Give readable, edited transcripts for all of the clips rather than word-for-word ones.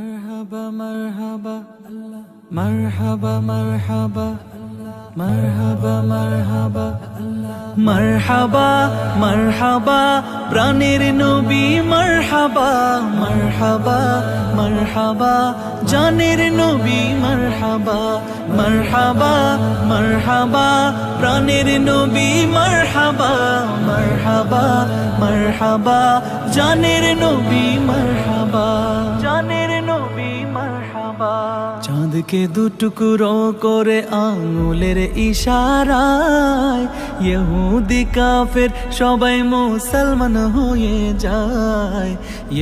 مرحبا مرحبا الله مرحبا مرحبا مرحبا مرحبا الله مرحبا مرحبا প্রাণের নবী মারহাবা মারহাবা মারহাবা জানের নবী মারহাবা মারহাবা মারহাবা প্রাণের নবী মারহাবা মারহাবা মারহাবা জানের নবী মারহাবা জানের নবী মারহাবা চাঁদকে দুটুকরো করে আঙুলের ইশারায় ইহুদি কাফের সবাই মুসলমান হয়ে যায়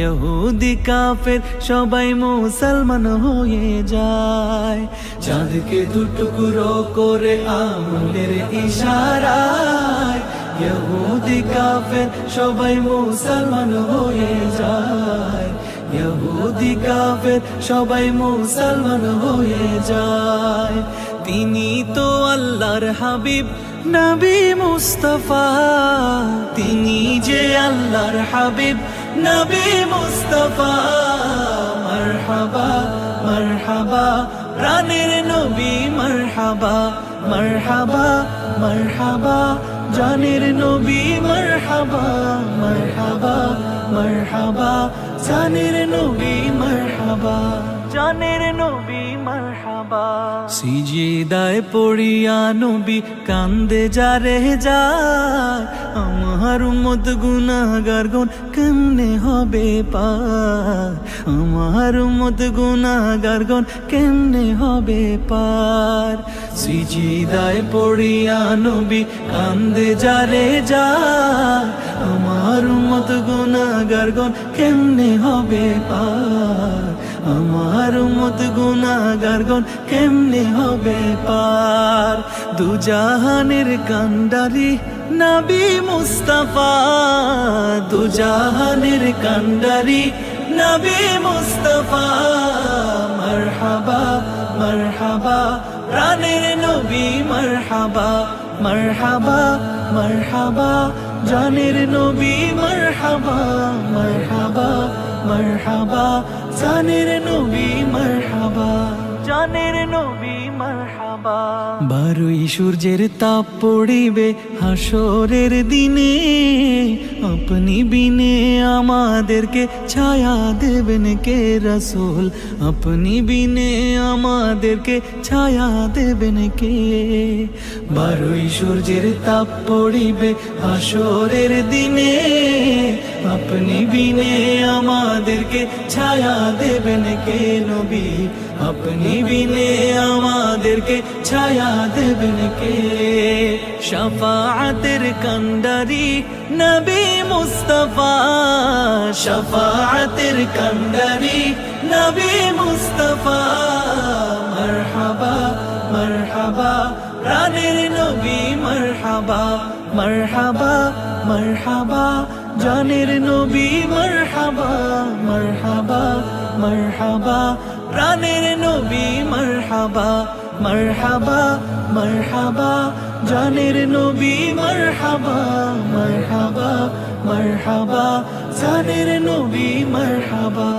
ইহুদি কাফের সবাই মুসলমান হয়ে যায় চাঁদকে দুটুকরো করে আঙুলের ইশারায় ইহুদি কাফের সবাই মুসলমান হয়ে যায় ইহুদি কাফের সবাই মুসলমান হয়ে যায় তিনি তো আল্লাহর হাবিব নবী মুস্তাফা তিনি যে আল্লাহর হাবিব নবী মুস্তাফা মারহাবা মারহাবা প্রাণের নবী মারহাবা মারহাবা মারহাবা জানের নবী মারহাবা মারহাবা মারহাবা জানের নবী মারহাবা জানের নবী মারহাবা সিজদায় পড়িয়া নবী কান্দে যারে যায় আমার উম্মত গুনাহগার গণ কেমনে হবে পার আমার উম্মত গুনাহগার গণ কেমনে হবে পার সিজদায় পড়িয়া নবী কান্দে যারে যায় আমার উম্মত গুনাহগার গণ কেমনে হবে পার আমার উম্মত গুনাহগার গণ কেমনে হবে পার দুজাহানের কান্ডারি নবী মুস্তাফা দুজাহানের কান্ডারি নবী মুস্তাফা মারহাবা মারহাবা প্রাণের নবী মারহাবা মারহাবা মারহাবা জানের নবী মারহাবা মারহাবা মারহাবা জানের নবী মারহাবা জানের নবী মারহাবা 12ই সূর্যের তাপ পড়িবে হাসরের দিনে আপনি বিনে আমাদেরকে ছায়া দেবেন কে রাসূল আপনি বিনে আমাদেরকে ছায়া দেবেন কে 12ই সূর্যের তাপ পড়িবে হাসরের দিনে আপনি বিনে আমাদেরকে ছায়া দেবেন কে নবী আপনি বিনে আমাদেরকে ছায়া দেবেন কে শাফাআতের কান্ডারি নবী মুস্তাফা শাফাআতের কান্ডারি নবী মুস্তাফা মারহাবা মারহাবা প্রাণের নবী মারহাবা মারহাবা মারহাবা জানের নবী মারহাবা মারহাবা মারহাবা প্রাণের নবী মারহাবা মারহাবা মারহাবা জানের নবী মারহাবা মারহাবা মারহাবা জানের নবী মারহাবা